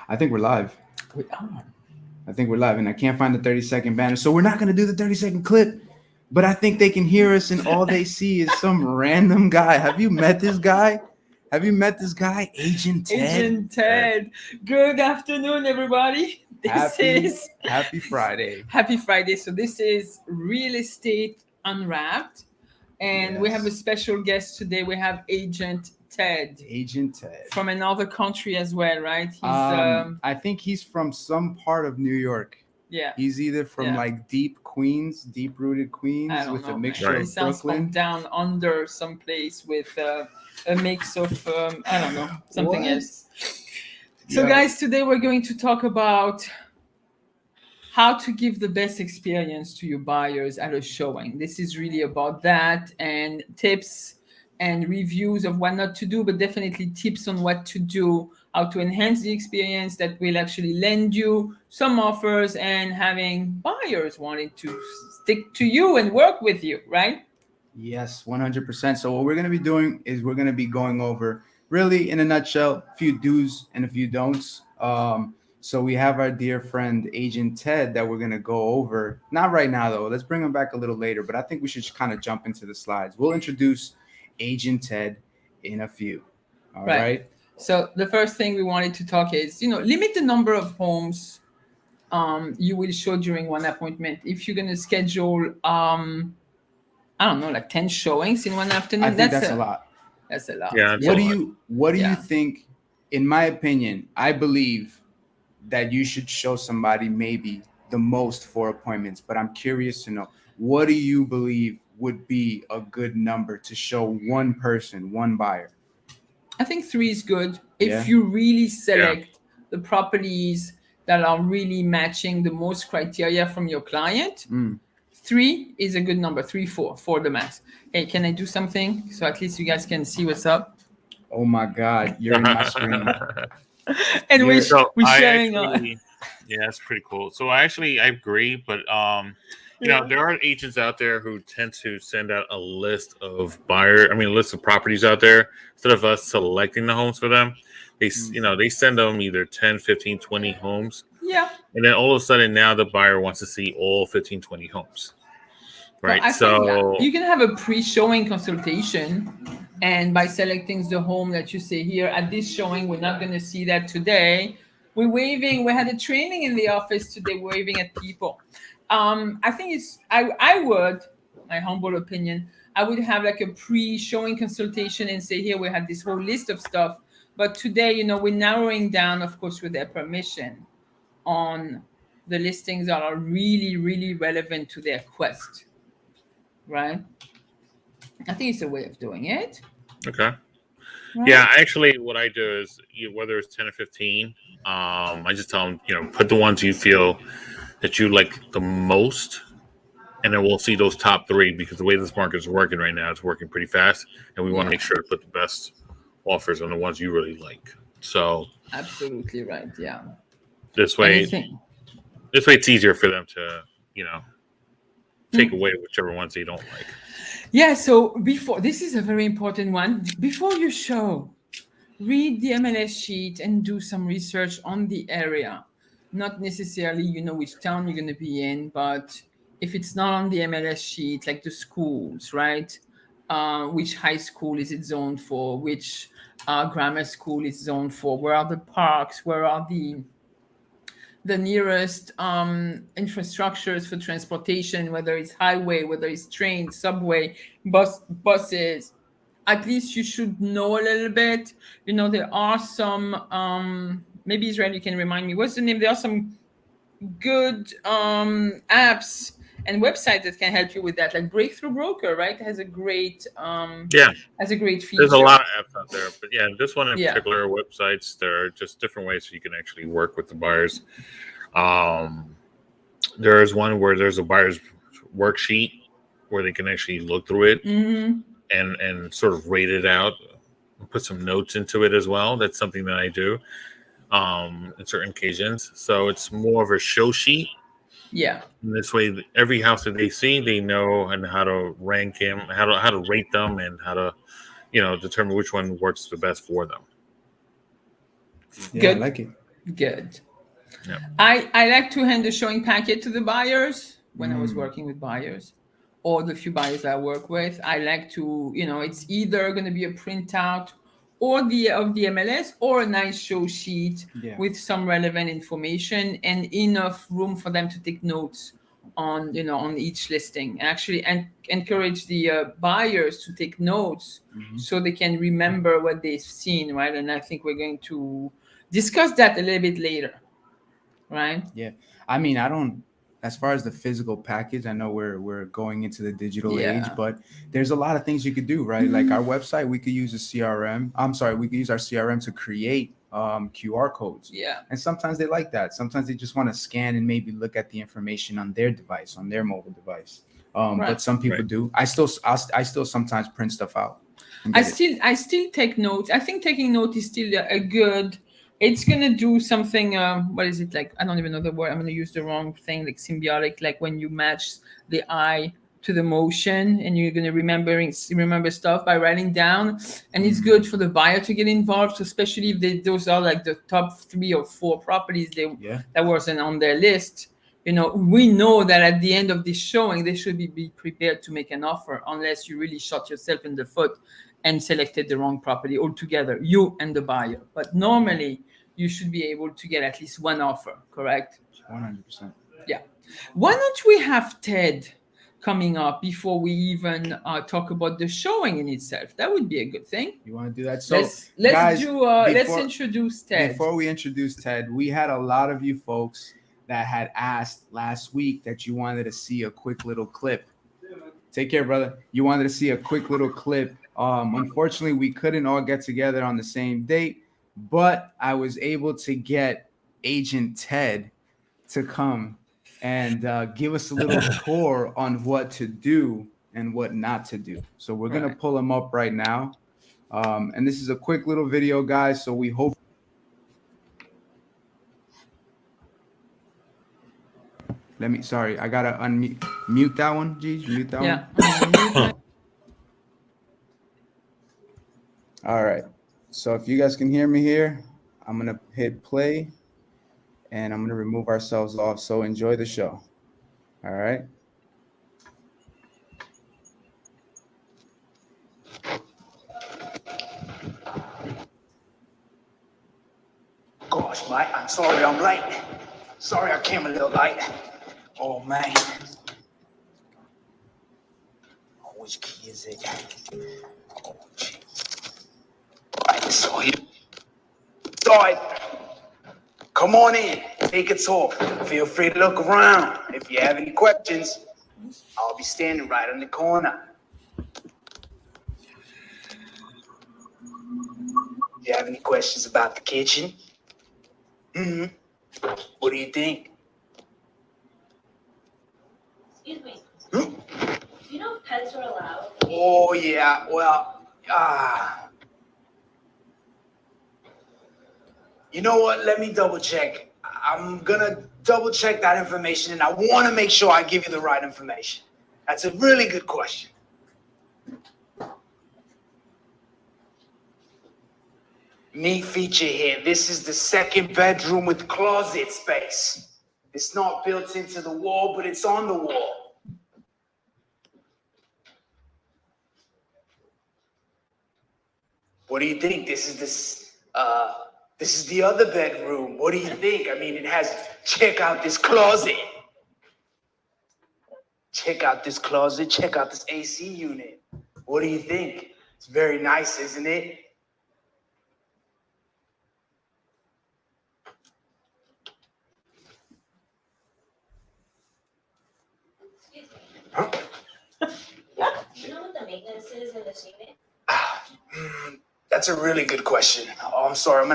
I think we're live. We are. I think we're live, and I can't find the 30-second banner. So we're not going to do the 30-second clip, but I think they can hear us, and all they see is some random guy. Have you met this guy? Have you met this guy? Agent Ted? Agent Ted. Good afternoon, everybody. This Happy, is happy Friday. Happy Friday. So this is Real Estate Unwrapped. And we have a Yes. special guest today. We have Agent Ted Agent Ted. from another country as well, right? He's I think he's from some part of New York. yeah. He's either from Yeah. like deep Queens, deep-rooted Queens, I don't with know, a man. mixture He of sounds from Brooklyn. down under someplace with a mix of I don't know, something What? else. So, Yeah. guys, today we're going to talk about how to give the best experience to your buyers at a showing. This is really about that, and tips and reviews of what not to do, but definitely tips on what to do, how to enhance the experience that will actually lend you some offers and having buyers wanting to stick to you and work with you, right? Yes, 100%. So what we're going to be doing is we're going to be going over, really in a nutshell, a few do's and a few don'ts. So we have our dear friend Agent Ted that we're going to go over. Not right now though. Let's bring him back a little later, but I think we should kind of jump into the slides. We'll introduce Agent Ted in a few. All Right. right. So the first thing we wanted to talk is, limit the number of homes you will show during one appointment. If you're going to schedule, I don't know, like 10 showings in one afternoon, I think that's a lot. That's a lot. Yeah, it's What a do lot. you Yeah. think? In my opinion, I believe that you should show somebody maybe the most 4 appointments, but I'm curious to know, what do you believe would be a good number to show one person, one buyer? I think 3 is good if Yeah. you really select the properties that are really matching the most criteria from your client. Mm. 3 is a good number. 3, 4 for the max. Hey, can I do something so at least you guys can see what's up? Oh my God, you're in my screen. And You're- So we're I sharing. actually, yeah, that's pretty cool. So I agree, but there are agents out there who tend to send out a list of a list of properties out there instead of us selecting the homes for them. They send them either 10, 15, 20 homes, Yeah. and then all of a sudden now the buyer wants to see all 15, 20 homes. Well, Right. I think So you can have a pre-showing consultation, and by selecting the home that you say here at this showing, we're not going to see that today. We're waving. We had a training in the office today, waving at people. I think I would, my humble opinion, I would have like a pre-showing consultation and say, here we have this whole list of stuff. But today, we're narrowing down, of course, with their permission, on the listings that are really, really relevant to their quest. Right? I think it's a way of doing it. okay. Right? Yeah, actually, what I do is whether it's 10 or 15, I just tell them, put the ones you feel that you like the most, and then we'll see those top 3 because the way this market is working right now, it's working pretty fast, and we want to make sure to put the best offers on the ones you really like. So Absolutely right. Yeah. this way, Anything. it's easier for them to, take away whichever ones they don't like. Yeah. So this is a very important one. Before you show, read the MLS sheet and do some research on the area. Not necessarily, which town you're going to be in, but if it's not on the MLS sheet, like the schools, right? Which high school is it zoned for? Which grammar school is zoned for? Where are the parks? Where are the nearest infrastructures for transportation, whether it's highway, whether it's train, subway, buses? At least you should know a little bit. There are some, maybe Israel, you can remind me, what's the name? There are some good apps and websites that can help you with that, like Breakthrough Broker, right? Has a great feature. There's a lot of apps out there, but this one in Yeah. particular, websites, there are just different ways you can actually work with the buyers. There is one where there's a buyer's worksheet where they can actually look through it and sort of rate it out, put some notes into it as well. That's something that I do in certain occasions. So it's more of a show sheet. Yeah. And this way, every house that they see, they know and how to rank them, how to rate them, and how to, determine which one works the best for them. Yeah, Good. I like it. Good. Yep. I like to hand the showing packet to the buyers when I was working with buyers, or the few buyers I work with. I like to, it's either going to be a printout or the of the MLS or a nice show sheet Yeah. with some relevant information and enough room for them to take notes on on each listing. Actually, and encourage the buyers to take notes so they can remember what they've seen, right? And I think we're going to discuss that a little bit later. Right. Yeah. I mean, I don't, as far as the physical package, I know we're going into the digital age, Yeah. but there's a lot of things you could do, right? Like our website, we could use a CRM. I'm sorry, we could use our CRM to create QR codes. Yeah. And sometimes they like that. Sometimes they just want to scan and maybe look at the information on their device, on their mobile device. Right. But some people Right. do. I still sometimes print stuff out. and I get it. still take notes. I think taking note is still a good. It's gonna do something. What is it like? I don't even know the word. I'm gonna use the wrong thing. Like symbiotic, like when you match the eye to the motion, and you're gonna remember stuff by writing down. And it's good for the buyer to get involved, especially if those are like the top 3 or 4 properties Yeah. that wasn't on their list. We know that at the end of this showing, they should be prepared to make an offer, unless you really shot yourself in the foot and selected the wrong property altogether, you and the buyer. But normally, you should be able to get at least one offer, correct? 100%. Yeah. Why don't we have Ted coming up before we even talk about the showing in itself? That would be a good thing. You want to do that? So, Let's guys, let's before- introduce Ted. Before we introduce Ted, we had a lot of you folks that had asked last week that you wanted to see a quick little clip. Take care, brother. You wanted to see a quick little clip. Unfortunately, we couldn't all get together on the same date, but I was able to get Agent Ted to come and give us a little tour on what to do and what not to do. So we're going to Right. pull him up right now. And this is a quick little video, guys. So we hope. Sorry, I gotta mute that one. Geez, mute that one. Yeah. All right. So if you guys can hear me here, I'm gonna hit play, and I'm gonna remove ourselves off. So enjoy the show. All right. Gosh, Mike, I'm sorry I'm late. Sorry I came a little late. Oh, man. Oh, which key is it? Oh, jeez. Right, so here. Sorry. Come on in. Take a talk. Feel free to look around. If you have any questions, I'll be standing right in the corner. Do you have any questions about the kitchen? Mm-hmm. What do you think? Excuse me. Hmm? Do you know if pets are allowed? Oh, yeah. Well, you know what? Let me double check. I'm gonna double check that information, and I want to make sure I give you the right information. That's a really good question. Neat feature here. This is the second bedroom with closet space. It's not built into the wall, but it's on the wall. What do you think? This is the other bedroom. What do you think? I mean, check out this closet. Check out this closet. Check out this AC unit. What do you think? It's very nice, isn't it? Excuse me. Huh? Do you know what the maintenance is in this unit? That's a really good question. Oh, I'm sorry. I'm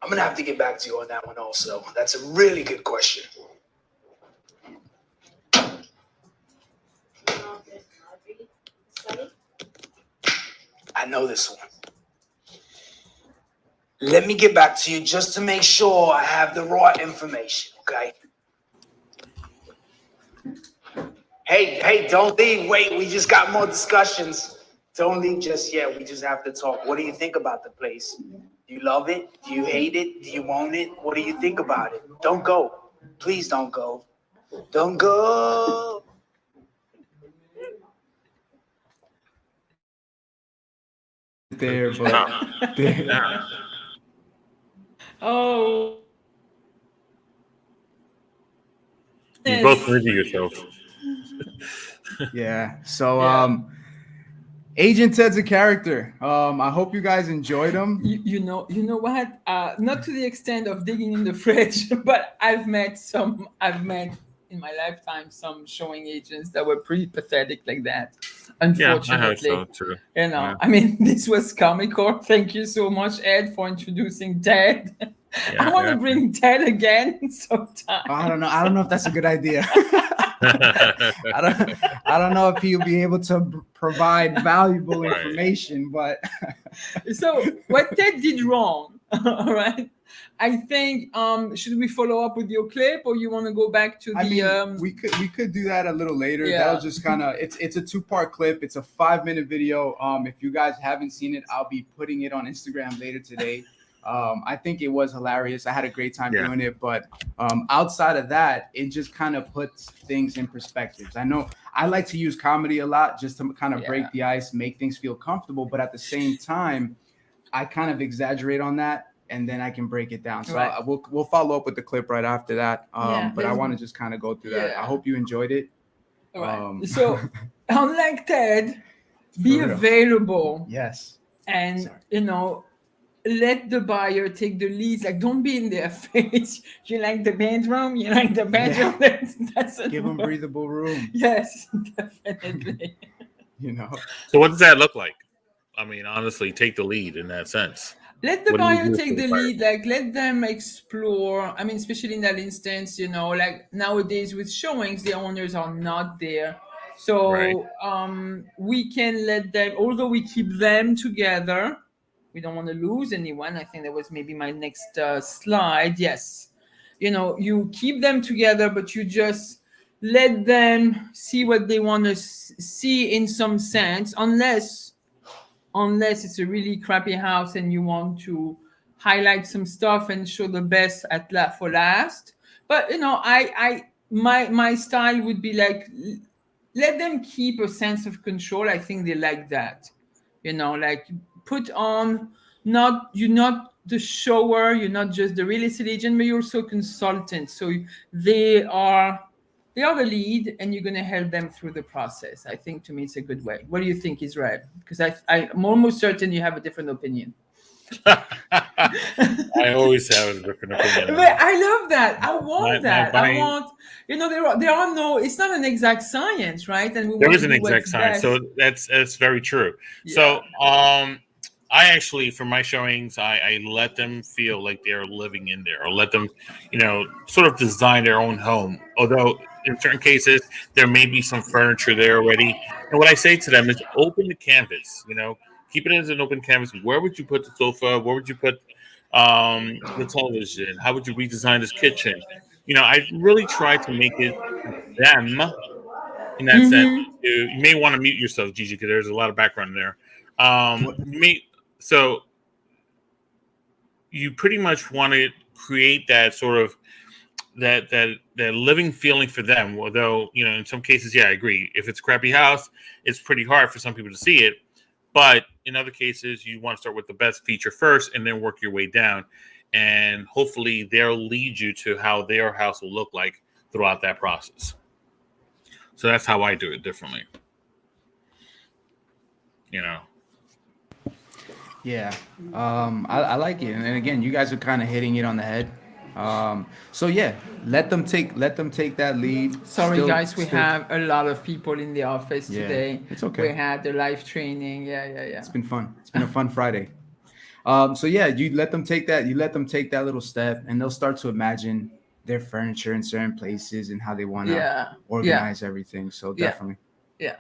gonna have to get back to you on that one also. That's a really good question. Do you know if there's laundry study? I know this one. Let me get back to you just to make sure I have the right information, okay? Hey, don't leave. Wait, we just got more discussions. Don't leave just yet. We just have to talk. What do you think about the place? Do you love it? Do you hate it? Do you want it? What do you think about it? Don't go. Please don't go. Don't go. There, but No, there, no. Oh, You both yes. muted yourself. yeah. So Yeah. Agent Ted's a character. I hope you guys enjoyed him. You know what? Not to the extent of digging in the fridge, but I've met in my lifetime some showing agents that were pretty pathetic like that. Yeah, I hope Unfortunately, so too. you know, Yeah. I mean, this was comical. Thank you so much, Ed, for introducing Ted. I Yeah, want to yeah. bring Ted again sometime. I don't know. I don't know if that's a good idea. I don't know if he'll be able to provide valuable Right. information, but So what Ted did wrong, all right? I think should we follow up with your clip, or you want to go back to I the mean, we could do that a little later. Yeah. That'll just kind of it's a 2-part clip. It's a 5-minute video. If you guys haven't seen it, I'll be putting it on Instagram later today. I think it was hilarious. I had a great time Yeah. doing it, but outside of that, it just kind of puts things in perspectives. I know I like to use comedy a lot just to kind of break the ice, make things feel comfortable, but at the same time, I kind of exaggerate on that, and then I can break it down. So Right. we'll follow up with the clip right after that. Yeah, But I let's- want to just kind of go through that. Yeah. I hope you enjoyed it. all right. Um, So unlike Ted, be For real. available Yes. and Sorry. let the buyer take the lead. Like, don't be in their face. You like the bedroom? You like the bedroom? That's Give them breathable room. Yes, definitely. You know. So what does that look like? I mean, honestly, take the lead in that sense. Let the What do you buyer do take for the the buyer? lead. Like, let them explore. I mean, especially in that instance, like nowadays with showings, the owners are not there. So Right. we can let them, although we keep them together, we don't want to lose anyone. I think that was maybe my next slide. Yes. You keep them together, but you just let them see what they want to see in some sense, unless it's a really crappy house and you want to highlight some stuff and show the best for last. But my style would be like, let them keep a sense of control. I think they like that. Like, put on, you're not the shower, you're not just the real estate agent, but you're also a consultant. So they are the lead, and you're going to help them through the process. I think, to me, it's a good way. What do you think, Israel? Because I'm almost certain you have a different opinion. I always have a different opinion. But I love that. I want My- that. my- I want, there are no, it's not an exact science, right? And we There want is to an do exact what's science, best. so that's very true. So I actually, for my showings, I let them feel like they're living in there, or let them, sort of design their own home. Although in certain cases there may be some furniture there already, and what I say to them is open the canvas. Keep it as an open canvas. Where would you put the sofa? Where would you put the television? How would you redesign this kitchen? I really try to make it them in that sense. You may want to mute yourself, Gigi, because there's a lot of background there. So you pretty much want to create that sort of that living feeling for them. Although, in some cases, yeah, I agree. If it's a crappy house, it's pretty hard for some people to see it. But in other cases, you want to start with the best feature first and then work your way down. And hopefully they'll lead you to how their house will look like throughout that process. So that's how I do it differently. Yeah. I like it. And again, you guys are kind of hitting it on the head. So yeah, let them take that lead. Sorry, guys, we have a lot of people in the office today. It's okay. We had the live training. Yeah. It's been fun. It's been a fun Friday. So yeah, you let them take that little step, and they'll start to imagine their furniture in certain places and how they want to organize everything. So definitely. Yeah.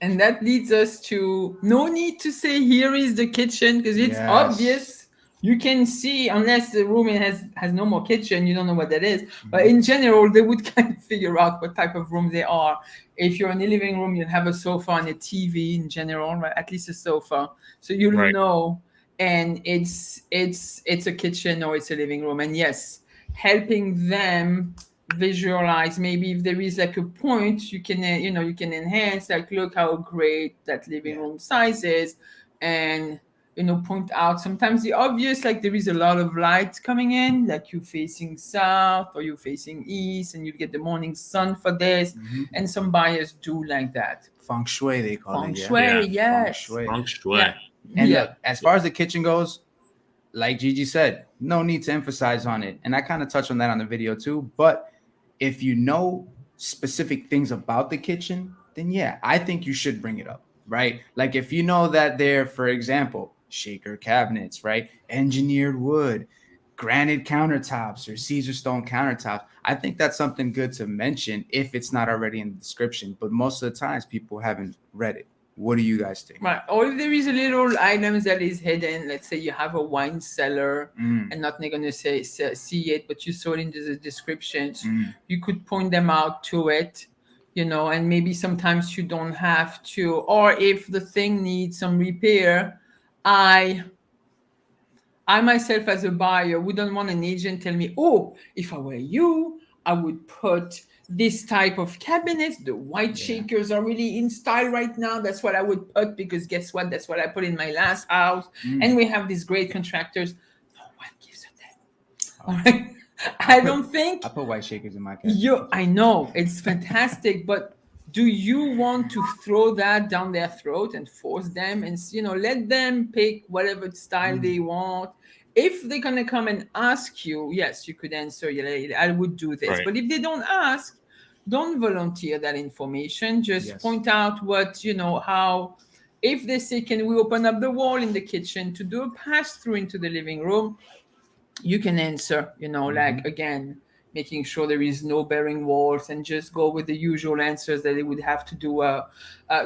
And that leads us to, no need to say here is the kitchen, because it's obvious You can see, unless the room has no more kitchen, you don't know what that is. But in general, they would kind of figure out what type of room they are. If you're in the living room, you'll have a sofa and a TV in general, right? At least a sofa, so you'll Right. know. And it's a kitchen or it's a living room. And yes, helping them visualize, maybe if there is like a point you can you can enhance, like, look how great that living room size is, and point out sometimes the obvious, like there is a lot of light coming in, like you facing south or you facing east, and you get the morning sun for this. And some buyers do like that. Feng shui, they call Feng it. shui, Yeah. yes. Feng shui. Feng shui. Yeah. And Yeah. look, as far as the kitchen goes, like Gigi said, no need to emphasize on it. And I kind of touched on that on the video too. But if you know specific things about the kitchen, then yeah, I think you should bring it up, right? Like if you know that they're, for example, shaker cabinets, right? Engineered wood, granite countertops, or Caesar stone countertops. I think that's something good to mention if it's not already in the description. But most of the times people haven't read it. What do you guys think? Right. Or if there is a little items that is hidden, let's say you have a wine cellar and not going to see it, but you saw it in the descriptions, you could point them out to it, and maybe sometimes you don't have to. Or if the thing needs some repair, I myself as a buyer wouldn't want an agent tell me, oh, if I were you, I would put this type of cabinets. The white shakers are really in style right now. That's what I would put, because guess what? That's what I put in my last house. And we have these great contractors. No one gives a damn. All right. I don't think I put white shakers in my cabinet. I know it's fantastic, but do you want to throw that down their throat and force them and let them pick whatever style they want? If they're gonna come and ask you, yes, you could answer, yeah, I would do this. Right. But if they don't ask, don't volunteer that information. Just Yes. point out what how. If they say, can we open up the wall in the kitchen to do a pass through into the living room, you can answer, like, again, making sure there is no bearing walls, and just go with the usual answers that they would have to do,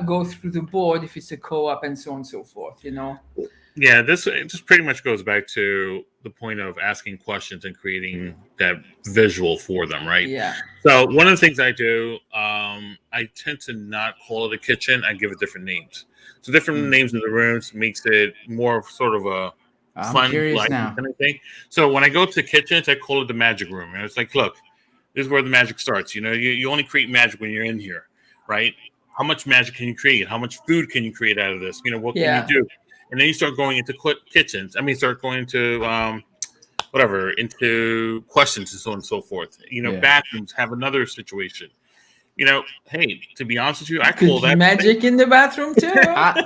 go through the board if it's a co-op, and so on and so forth, Yeah, it just pretty much goes back to the point of asking questions and creating that visual for them, right? Yeah. So one of the things I do, I tend to not call it a kitchen. I give it different names. So different names in the rooms makes it more of sort of a I'm fun, curious light now. kind of thing. So when I go to kitchens, I call it the magic room. And it's like, look, this is where the magic starts. You only create magic when you're in here, right? How much magic can you create? How much food can you create out of this? What can you do? And then you start going into kitchens. Start going into into questions and so on and so forth. Bathrooms have another situation. Hey, to be honest with you, I call that magic in the bathroom too.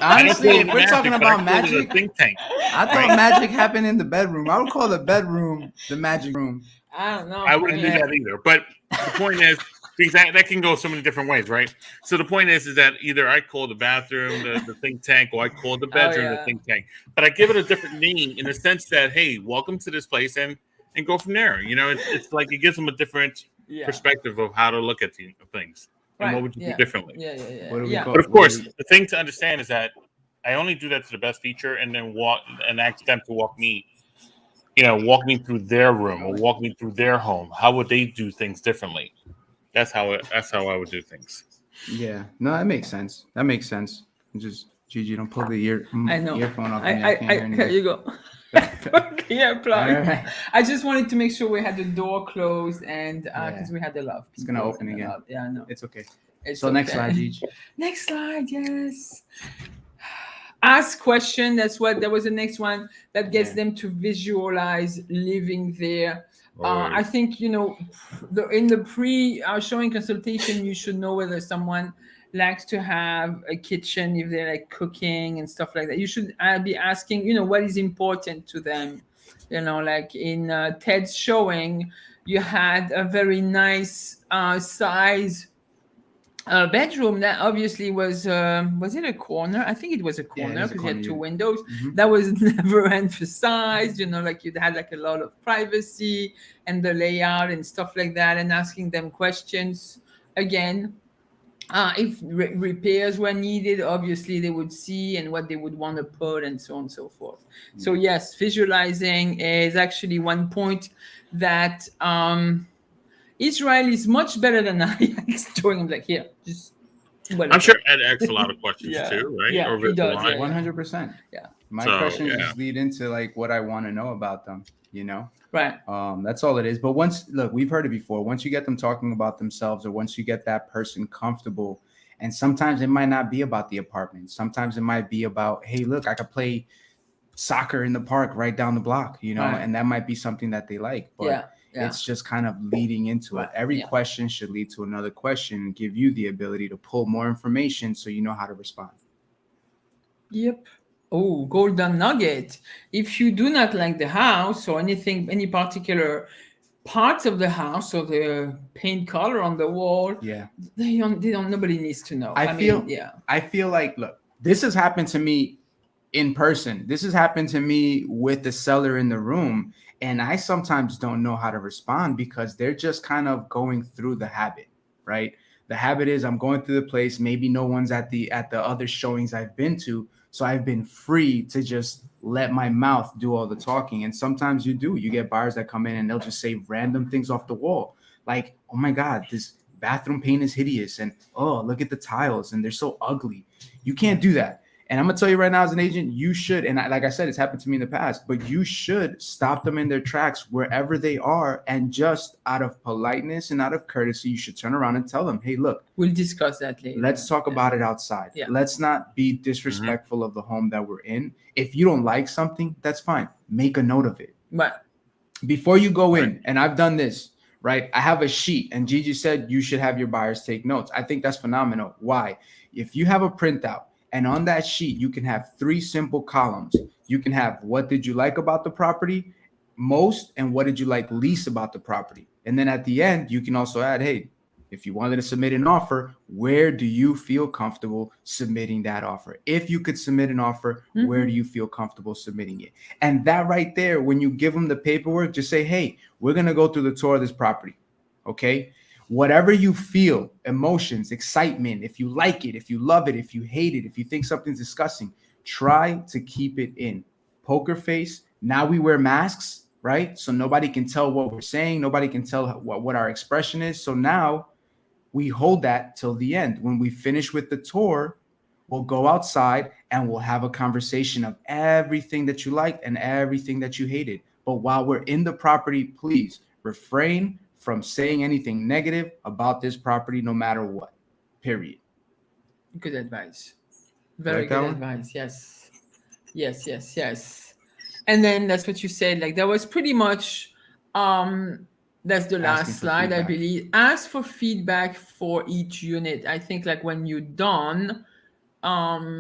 Honestly, if we're talking about a magic, think tank. I thought magic happened in the bedroom. I would call the bedroom the magic room. I don't know. I wouldn't do that either. But the point is, because that can go so many different ways, right? So the point is that either I call the bathroom the think tank, or I call the bedroom the think tank. But I give it a different name in the sense that, hey, welcome to this place, and go from there. It's like it gives them a different perspective of how to look at things. And what would you do differently? Yeah. But of course, the thing to understand is that I only do that to the best feature, and then ask them to walk me through their room or walk me through their home. How would they do things differently? That's how I would do things. Yeah, no, that makes sense. Just Gigi, don't pull the earphone off. Here you go. Yeah, plug. Right. I just wanted to make sure we had the door closed, and because we had the love. It's gonna open again. Yeah, I know. It's okay. Next slide, Gigi. Next slide, yes. Ask question. That was the next one that gets them to visualize living there. I think in the pre-showing consultation, you should know whether someone likes to have a kitchen, if they're like cooking and stuff like that. You should be asking, what is important to them. Like in Ted's showing, you had a very nice size bedroom that obviously was it a corner? I think it was a corner because you had two windows. That was never emphasized, like you'd had like a lot of privacy and the layout and stuff like that, and asking them questions. Again, If repairs were needed, obviously they would see and what they would want to put and so on and so forth. So yes, visualizing is actually one point that Israel is much better than I at doing. I'm like, here, just whatever. I'm sure Ed asks a lot of questions Yeah. too, right? Yeah, Or he does, visualize. yeah. 100%. Yeah. My So, questions yeah. just lead into like what I want to know about them, you know? Right. That's all it is. But look, we've heard it before. Once you get them talking about themselves, or once you get that person comfortable, and sometimes it might not be about the apartment. Sometimes it might be about, hey, look, I could play soccer in the park right down the block, you know, Right. and that might be something that they like. But Yeah. it's just kind of leading into it. Right. Every Yeah. question should lead to another question and give you the ability to pull more information so you know how to respond. Yep. Oh, golden nugget. If you do not like the house or anything, any particular parts of the house or the paint color on the wall, Yeah. they don't, nobody needs to know. I feel yeah. I feel like, look, this has happened to me in person. This has happened to me with the seller in the room, and I sometimes don't know how to respond because they're just kind of going through the habit, right? The habit is I'm going through the place, maybe no one's at the other showings I've been to, so I've been free to just let my mouth do all the talking. And sometimes you get buyers that come in and they'll just say random things off the wall, like, oh my god, this bathroom paint is hideous, and oh, look at the tiles and they're so ugly. You can't do that. And I'm gonna tell you right now, as an agent, you should, and like I said, it's happened to me in the past, but you should stop them in their tracks wherever they are, and just out of politeness and out of courtesy, you should turn around and tell them, "Hey, look, We'll discuss that later. let's talk about it outside. Yeah. Let's not be disrespectful of the home that we're in. If you don't like something, that's fine. Make a note of it But before you go in. And I've done this, right? I have a sheet, and Gigi said you should have your buyers take notes. I think that's phenomenal. Why? If you have a printout, and on that sheet, you can have 3 simple columns. You can have what did you like about the property most, and what did you like least about the property. And then at the end, you can also add, hey, if you wanted to submit an offer, where do you feel comfortable submitting that offer? If you could submit an offer, where do you feel comfortable submitting it? And that right there, when you give them the paperwork, just say, hey, we're going to go through the tour of this property. Okay. Whatever you feel, emotions, excitement, if you like it, if you love it, if you hate it, if you think something's disgusting, try to keep it in. Poker face. Now we wear masks, right? So nobody can tell what we're saying. Nobody can tell what our expression is. So now we hold that till the end. When we finish with the tour, we'll go outside and we'll have a conversation of everything that you liked and everything that you hated. But while we're in the property, please refrain from saying anything negative about this property, no matter what. Period. good advice. Very Like that good one? advice. Yes. Yes, yes, yes. And then that's what you said. Like that was pretty much that's the Asking last for slide, I feedback. believe. Ask for feedback for each unit. I think like when you're done, I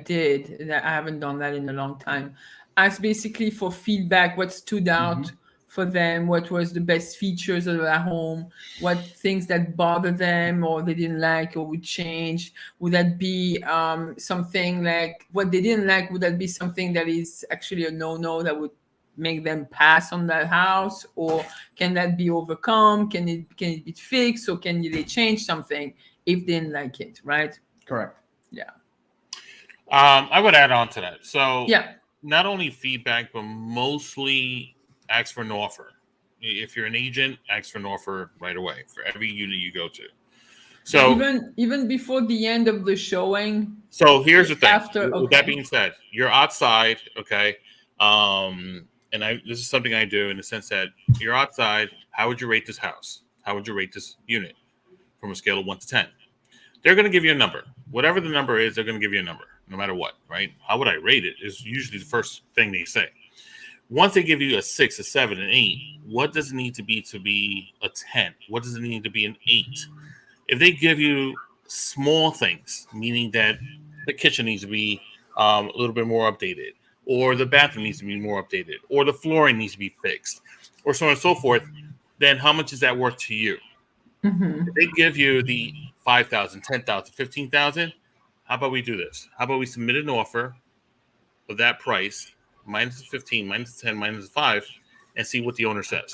did that. I haven't done that in a long time. Ask basically for feedback, what stood out for them, what was the best features of their home, what things that bother them or they didn't like or would change. Would that be something like what they didn't like? Would that be something that is actually a no-no that would make them pass on that house, or can that be overcome? Can it be fixed, or can they change something if they didn't like it? Right? Correct. Yeah. I would add on to that. So Yeah. not only feedback, but mostly ask for an offer. If you're an agent, ask for an offer right away for every unit you go to. So Even before the end of the showing. So here's the thing. After, With that okay. being said, you're outside, okay? And this is something I do in the sense that you're outside. How would you rate this house? How would you rate this unit from a scale of 1 to 10? They're going to give you a number. Whatever the number is, they're going to give you a number, no matter what, right? How would I rate it is usually the first thing they say. Once they give you a 6, a 7, an 8, what does it need to be a 10? What does it need to be an 8? If they give you small things, meaning that the kitchen needs to be a little bit more updated, or the bathroom needs to be more updated, or the flooring needs to be fixed, or so on and so forth, then how much is that worth to you? If they give you the 5,000, 10,000, 15,000, how about we do this? How about we submit an offer of that price, minus 15, minus 10, minus 5, and see what the owner says?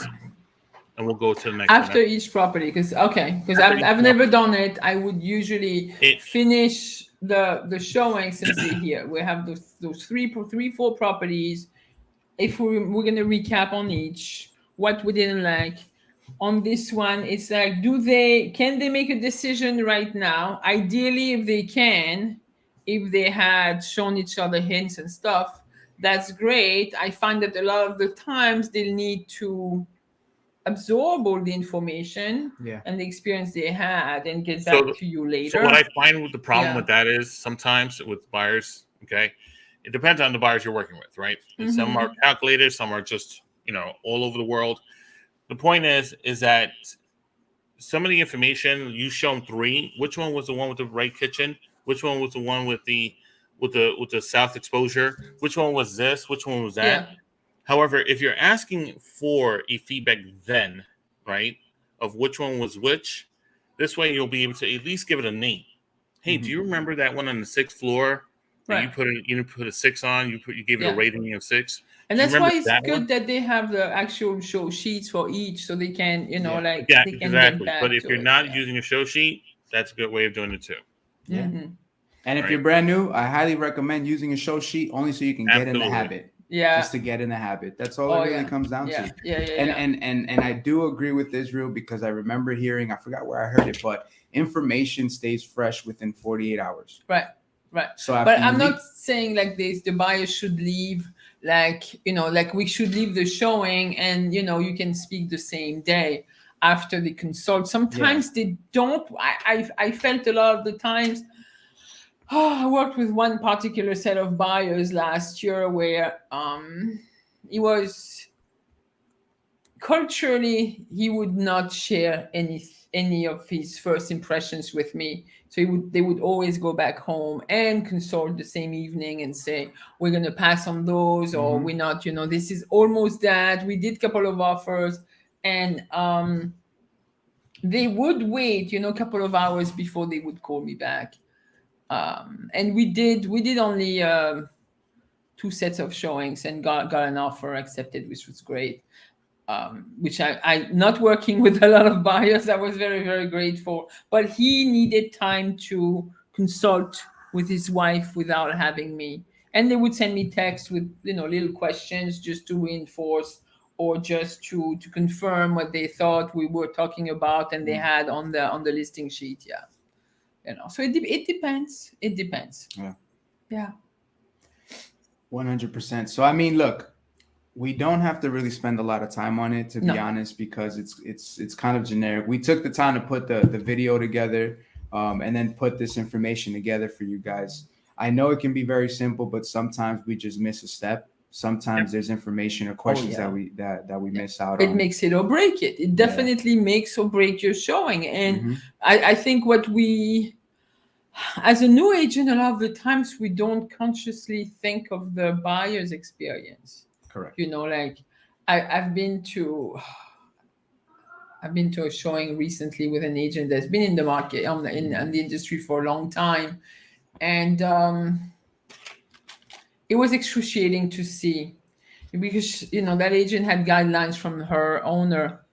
and we'll go to the next After one. each property, because After I've, each I've never done it. I would usually It- finish the showing, since they're here. We have those three, 4 properties. If we're gonna recap on each, what we didn't like. On this one, it's like, can they make a decision right now? Ideally, if they can, if they had shown each other hints and stuff, that's great. I find that a lot of the times they'll need to absorb all the information Yeah. and the experience they had and get So- back to you later. So what I find with the problem Yeah. with that is sometimes with buyers, okay, it depends on the buyers you're working with, right? And some are calculated, some are just, all over the world. The point is that some of the information you shown 3. Which one was the one with the right kitchen? Which one was the one with the south exposure? Which one was this? Which one was that? Yeah. However, if you're asking for a feedback then, right, of which one was which, this way you'll be able to at least give it a name. Hey, do you remember that one on the 6th floor that Right. you put a 6 on? You gave it Yeah. a rating of 6. And Do you that's why remember it's that good one? that they have the actual show sheets for each, so they can, Yeah. like Yeah, they can get exactly. back But if to you're it. not Yeah. using a show sheet, that's a good way of doing it too. Yeah. Mhm. And if Right. you're brand new, I highly recommend using a show sheet only so you can get in the Absolutely. habit. Yeah. Just to get in the habit. That's all Oh, it really yeah. comes down Yeah. to. Yeah. And I do agree with Israel, because I remember hearing, I forgot where I heard it, but information stays fresh within 48 hours. Right. So after But you I'm leave- not saying like this. The buyer should leave, like like we should leave the showing, and you can speak the same day after the consult. Sometimes they don't. I felt a lot of the times. I worked with one particular set of buyers last year where he was culturally, he would not share any of his first impressions with me. So they would always go back home and consult the same evening and say, we're going to pass on those, or we're not, this is almost that. We did a couple of offers, and they would wait, a couple of hours before they would call me back. And we did only 2 sets of showings and got an offer accepted, which was great. Which I not working with a lot of buyers, I was very, very grateful. But he needed time to consult with his wife without having me. And they would send me texts with little questions just to reinforce, or just to confirm what they thought we were talking about and they had on the listing sheet. Yeah. So it depends. It depends. Yeah. 100%. So I mean, look, we don't have to really spend a lot of time on it, to be No. honest, because it's kind of generic. We took the time to put the video together, and then put this information together for you guys. I know it can be very simple, but sometimes we just miss a step. Sometimes there's information or questions that we miss out on. It makes it or break it. It definitely makes or break your showing. And I think what we, as a new agent, a lot of the times we don't consciously think of the buyer's experience. Correct. Like I've been to a showing recently with an agent that's been in the market, in the industry for a long time, and it was excruciating to see, because that agent had guidelines from her owner,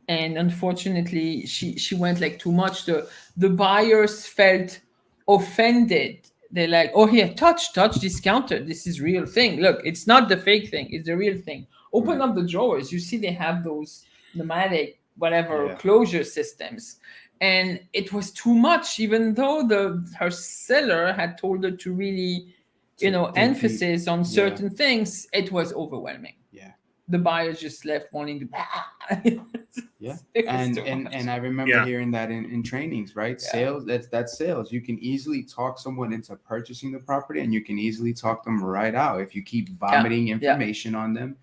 and unfortunately she went like too much. The buyers felt offended. They're like, oh, here, touch this counter. This is real thing. Look, it's not the fake thing. It's the real thing. Open up the drawers. You see they have those pneumatic, whatever, closure systems. And it was too much, even though her seller had told her to really, emphasis on certain things. It was overwhelming. Yeah. The buyers just left wanting to. Yeah. It was And too much. and I remember hearing that in trainings, right? Yeah. Sales, that's sales. You can easily talk someone into purchasing the property, and you can easily talk them right out. If you keep vomiting information on them,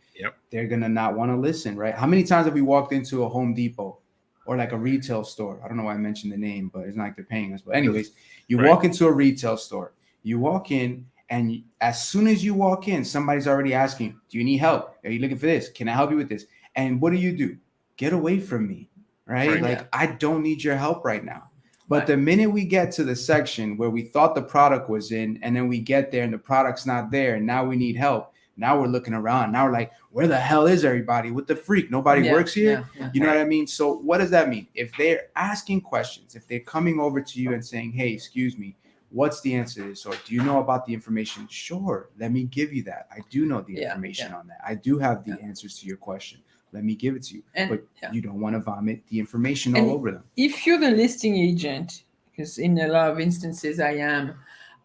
they're gonna not want to listen, right? How many times have we walked into a Home Depot or like a retail store? I don't know why I mentioned the name, but it's not like they're paying us. But anyways, you walk into a retail store, you walk in, and as soon as you walk in, somebody's already asking, do you need help? Are you looking for this? Can I help you with this? And what do? Get away from me, right? Like, I don't need your help right now. But the minute we get to the section where we thought the product was in, and then we get there and the product's not there, and now we need help, Now we're looking around. Now we're like, where the hell is everybody? What the freak? Nobody works here. You know what I mean? So what does that mean? If they're asking questions, if they're coming over to you and saying, hey, excuse me, what's the answer to this? Or do you know about the information? Sure, let me give you that. I do know the information on that. I do have the answers to your question. Let me give it to you. But you don't want to vomit the information all over them. If you're the listing agent, because in a lot of instances I am,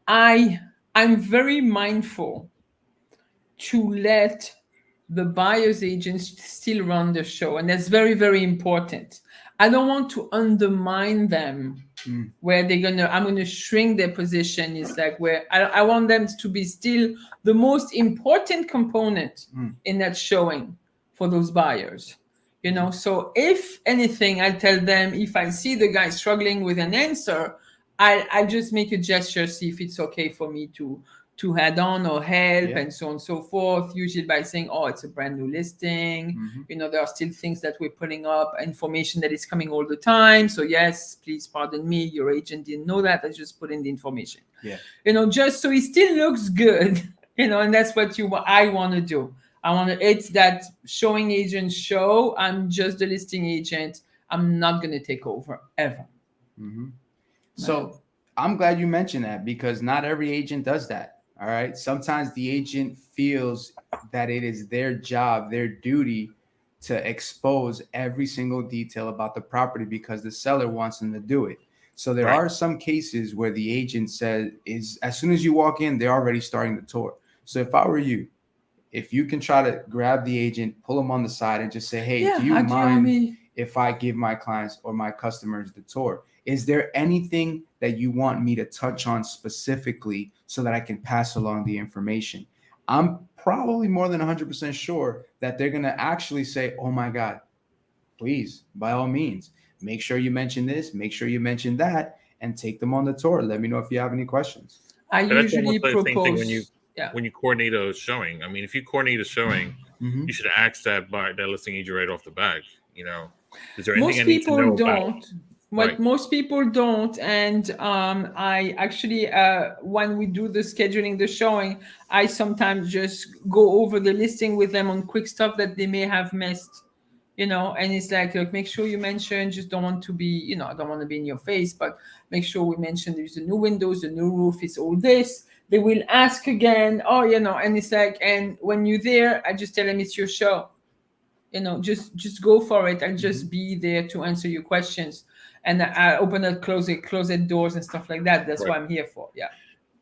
I'm very mindful to let the buyer's agents still run the show. And that's very, very important. I don't want to undermine them where I'm gonna shrink their position. Is like where I want them to be still the most important component in that showing for those buyers. So if anything, I tell them, if I see the guy struggling with an answer, I just make a gesture, see if it's okay for me to add on or help and so on and so forth, usually by saying, oh, it's a brand new listing. There are still things that we're putting up, information that is coming all the time. So yes, please pardon me, your agent didn't know that. I just put in the information. Just so it still looks good, and that's what I want to do. It's that showing agent show. I'm just the listing agent. I'm not going to take over ever. So I'm glad you mentioned that, because not every agent does that. All right. Sometimes the agent feels that it is their job, their duty to expose every single detail about the property because the seller wants them to do it. So there are some cases where the agent says as soon as you walk in, they're already starting the tour. So if I were you, if you can try to grab the agent, pull them on the side and just say, hey, do you mind if I give my clients or my customers the tour? Is there anything that you want me to touch on specifically so that I can pass along the information? I'm probably more than 100% sure that they're going to actually say, oh my God, please, by all means, make sure you mention this, make sure you mention that, and take them on the tour. Let me know if you have any questions. I usually propose. Same thing when you coordinate a showing. I mean, if you coordinate a showing, you should ask that listing agent right off the bat. Is there anything I need to know about? Most people don't, and I actually, when we do the scheduling, the showing, I sometimes just go over the listing with them on quick stuff that they may have missed, and it's like, look, make sure you mention, just don't want to be, I don't want to be in your face, but make sure we mention there's a new windows, the new roof, it's all this. They will ask again, and it's like, and when you're there, I just tell them it's your show. Just go for it. I'll just be there to answer your questions. And I open and close it doors and stuff like that. That's what I'm here for. Yeah.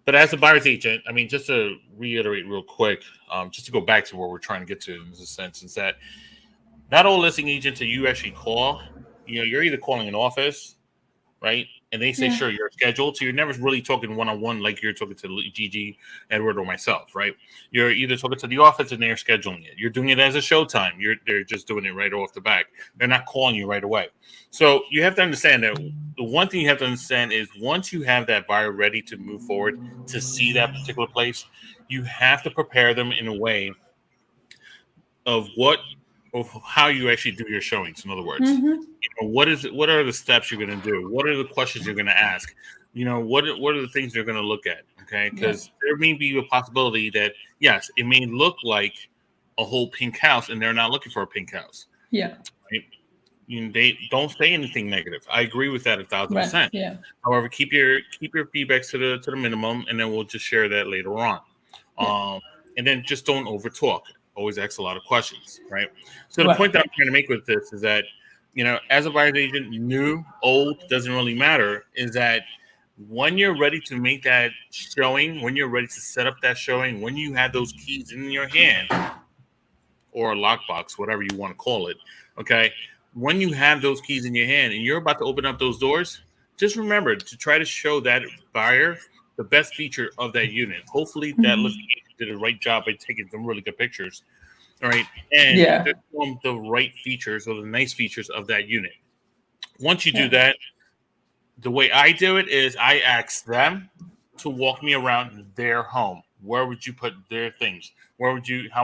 But as a buyer's agent, I mean, just to reiterate real quick, just to go back to where we're trying to get to in this sense, is that not all listing agents that you actually call, you're either calling an office, right? And they say, sure, you're scheduled. So you're never really talking one-on-one like you're talking to Gigi, Edward, or myself, right? You're either talking to the office and they're scheduling it. You're doing it as a showtime. They're just doing it right off the back. They're not calling you right away. So you have to understand that the one thing you have to understand is once you have that buyer ready to move forward to see that particular place, you have to prepare them in a way of how you actually do your showings. In other words, what are the steps you're going to do? What are the questions you're going to ask? What are the things you're going to look at? Okay, because there may be a possibility that yes, it may look like a whole pink house, and they're not looking for a pink house. Yeah. Right? They don't say anything negative. I agree with that 1,000%. Yeah. However, keep your feedbacks to the minimum, and then we'll just share that later on. And then just don't overtalk. Always ask a lot of questions, right? So the point that I'm trying to make with this is that, as a buyer's agent, new, old, doesn't really matter, is that when you're ready to make that showing, when you're ready to set up that showing, when you have those keys in your hand, or a lockbox, whatever you want to call it, okay? When you have those keys in your hand and you're about to open up those doors, just remember to try to show that buyer the best feature of that unit. Hopefully that listing agent did a right job by taking some really good pictures, all right? And the right features or the nice features of that unit. Once you do that, the way I do it is I ask them to walk me around their home. Where would you put their things? How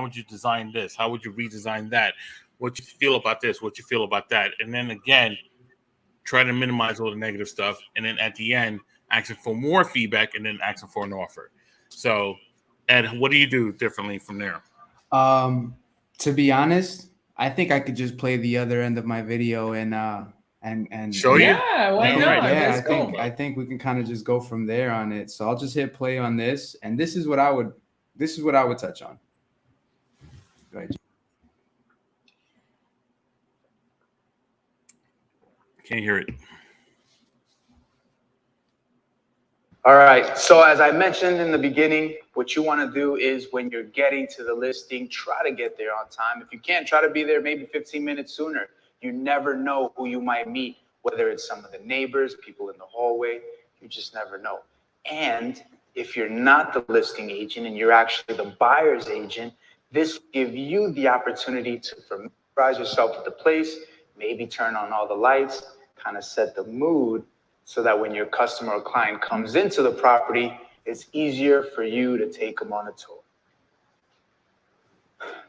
would you design this? How would you redesign that? What you feel about this? What you feel about that? And then again, try to minimize all the negative stuff. And then at the end, asking for more feedback and then asking for an offer. So, Ed, what do you do differently from there? To be honest, I think I could just play the other end of my video and Show you? Yeah, why I think, not? yeah, Let's go. I think we can kind of just go from there on it. So I'll just hit play on this, and this is what I would touch on. Go ahead. Can't hear it. All right. So as I mentioned in the beginning, what you want to do is when you're getting to the listing, try to get there on time. If you can't, try to be there maybe 15 minutes sooner. You never know who you might meet, whether it's some of the neighbors, people in the hallway. You just never know. And if you're not the listing agent and you're actually the buyer's agent, this will give you the opportunity to familiarize yourself with the place, maybe turn on all the lights, kind of set the mood, so that when your customer or client comes into the property, it's easier for you to take them on a tour.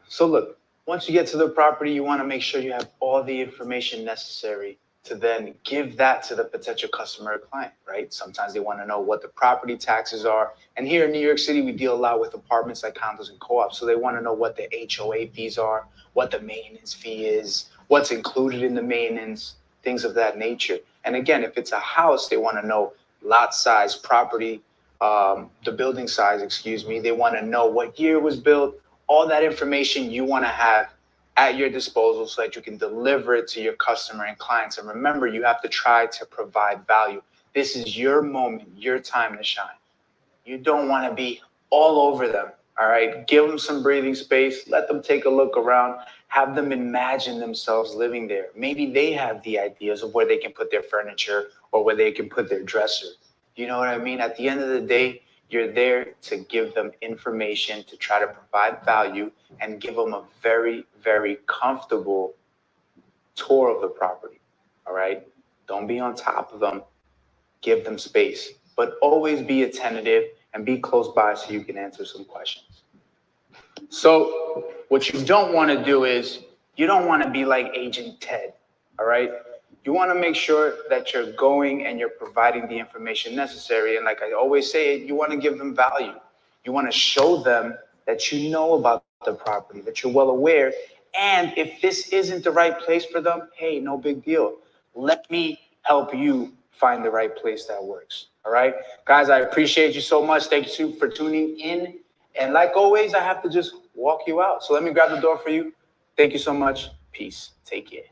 So look, once you get to the property, you want to make sure you have all the information necessary to then give that to the potential customer or client, right? Sometimes they want to know what the property taxes are. And here in New York City, we deal a lot with apartments like condos and co-ops. So they want to know what the HOA fees are, what the maintenance fee is, what's included in the maintenance, things of that nature. And again, if it's a house, they want to know lot size, property, the building size, excuse me. They want to know what year it was built, all that information you want to have at your disposal so that you can deliver it to your customer and clients. And remember, you have to try to provide value. This is your moment, your time to shine. You don't want to be all over them. All right. Give them some breathing space. Let them take a look around. Have them imagine themselves living there. Maybe they have the ideas of where they can put their furniture or where they can put their dresser. You know what I mean? At the end of the day, you're there to give them information, to try to provide value and give them a very, very comfortable tour of the property. All right. Don't be on top of them. Give them space, but always be attentive and be close by so you can answer some questions. So what you don't want to do is you don't want to be like Agent Ted. All right. You want to make sure that you're going and you're providing the information necessary. And like I always say, you want to give them value. You want to show them that you know about the property, that you're well aware. And if this isn't the right place for them, hey, no big deal. Let me help you find the right place that works. All right, guys, I appreciate you so much. Thank you for tuning in. And like always, I have to just walk you out. So let me grab the door for you. Thank you so much. Peace. Take care.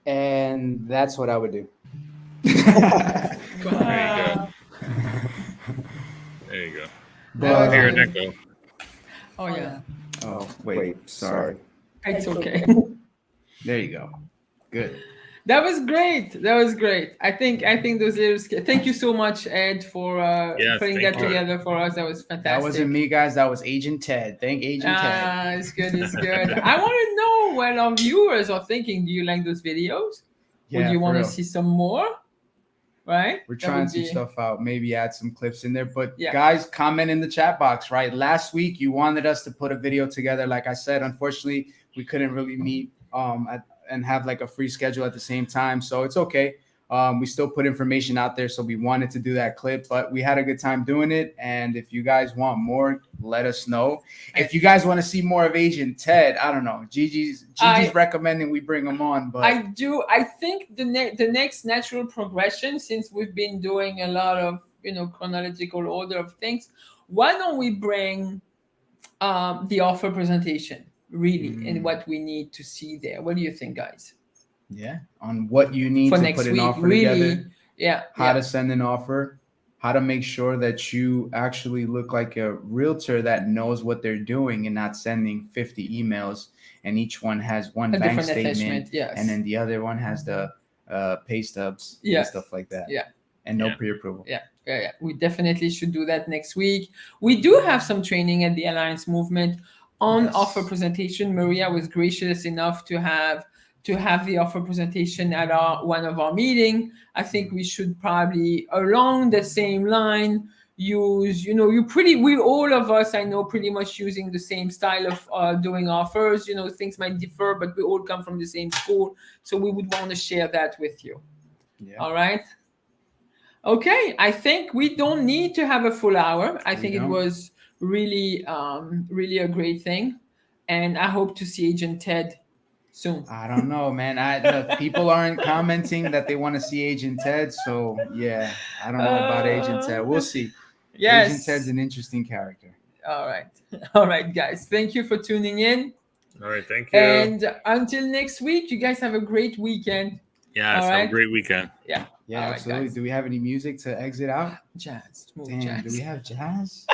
And that's what I would do. There you go. There you go. That was Here, good. Nico. Oh yeah, Oh, wait, sorry. it's okay. There you go. Good. That was great. That was great. I think those little. Thank you so much, Ed, for Yes, putting thank that you. together for us. That was fantastic. That wasn't me, guys. That was Agent Ted. Thank Agent Ted. It's good. It's good. I want to know what our viewers are thinking. Do you like those videos? Would Yeah, you for want to real. see some more? Right? We're That trying would some be- stuff out, maybe add some clips in there. But Yeah. guys, comment in the chat box, right? Last week you wanted us to put a video together. Like I said, unfortunately, we couldn't really meet and have like a free schedule at the same time. So it's okay. We still put information out there. So we wanted to do that clip, but we had a good time doing it. And if you guys want more, let us know. If you guys want to see more of Agent Ted, I don't know. Gigi's recommending we bring him on, but I do. I think the next natural progression, since we've been doing a lot of chronological order of things, why don't we bring the offer presentation really and what we need to see there? What do you think, guys? yeah, on what you need For to next put an week, offer really, together, how yeah. to send an offer, how to make sure that you actually look like a realtor that knows what they're doing and not sending 50 emails and each one has one A bank different attachment, statement, yes. and then the other one has the pay stubs and Yes. stuff like that. Yeah. And no Yeah. pre-approval. Yeah. We definitely should do that next week. We do have some training at the Alliance Movement on Yes. offer presentation. Maria was gracious enough to have the offer presentation at one of our meeting. I think we should probably along the same line use, we all of us, I know, pretty much using the same style of doing offers. Things might differ, but we all come from the same school. So we would want to share that with you. Yeah. All right. Okay, I think we don't need to have a full hour. I We think it don't. was really, really a great thing, and I hope to see Agent Ted soon. I don't know, man. Look, people aren't commenting that they want to see Agent Ted, so yeah, I don't know about Agent Ted. We'll see. Agent Ted's Yes. an interesting character. All right. All right, guys. Thank you for tuning in. All right, thank you. And until next week, you guys have a great weekend. Yes, all have a right. great weekend. Yeah. Yeah, All right, absolutely. guys. Do we have any music to exit out? Jazz. Smooth Damn, jazz. do we have jazz?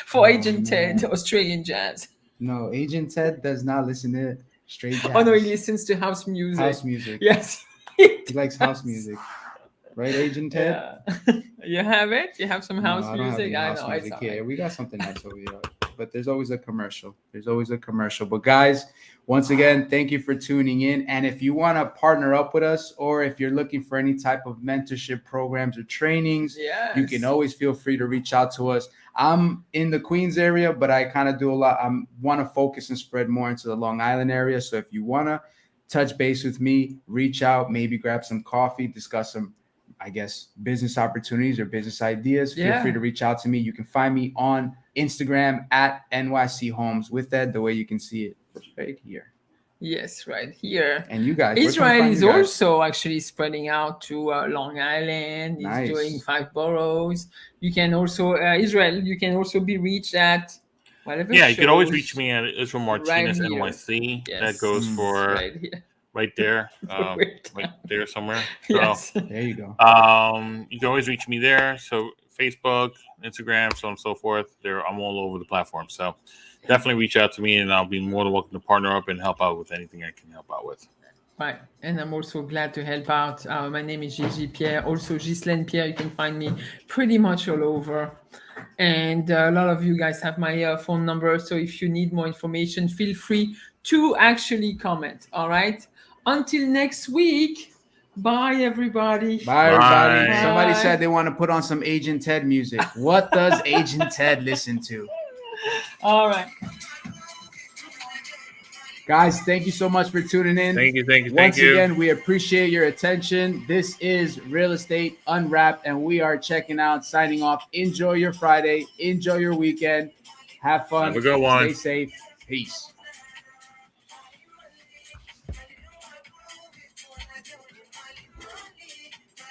For Oh, Agent Ted, man. Australian jazz. No, Agent Ted does not listen to straight jazz. Oh no, he listens to house music. House music. Yes. He likes house music. Right, Agent Ted? Yeah. You have it? You have some No, house I don't have music? any I house know. music It's all here. right. We got something nice over here. But there's always a commercial. There's always a commercial. But guys, once again, thank you for tuning in. And if you want to partner up with us, or if you're looking for any type of mentorship programs or trainings, Yes. you can always feel free to reach out to us. I'm in the Queens area, but I kind of do a lot. I want to focus and spread more into the Long Island area. So if you want to touch base with me, reach out, maybe grab some coffee, discuss some, I guess, business opportunities or business ideas, feel Yeah. free to reach out to me. You can find me on Instagram at NYC Homes with that, the way you can see it right here. Yes, right here. And you guys, where can we Israel find is you guys? also actually spreading out to Long Island. He's Nice. doing 5 boroughs. You can also, Israel, you can also be reached at whatever Yeah, you can always shows. reach me at Israel Martinez Right here. NYC. Yes. That goes for right here. right there, Right right there somewhere. So, Yes. There you go. you can always reach me there. So Facebook, Instagram, so on and so forth. I'm all over the platform. So definitely reach out to me, and I'll be more than welcome to partner up and help out with anything I can help out with. Right. And I'm also glad to help out. My name is Gigi Pierre. Also, Ghislaine Pierre. You can find me pretty much all over. And a lot of you guys have my phone number. So if you need more information, feel free to actually comment. All right. Until next week. Bye, everybody. Bye, everybody. Bye. Somebody Bye. said they want to put on some Agent Ted music. What does Agent Ted listen to? All right. Guys, thank you so much for tuning in. Thank you. Once again, we appreciate your attention. This is Real Estate Unwrapped, and we are checking out, signing off. Enjoy your Friday. Enjoy your weekend. Have fun. Have a good one. Stay safe. Peace.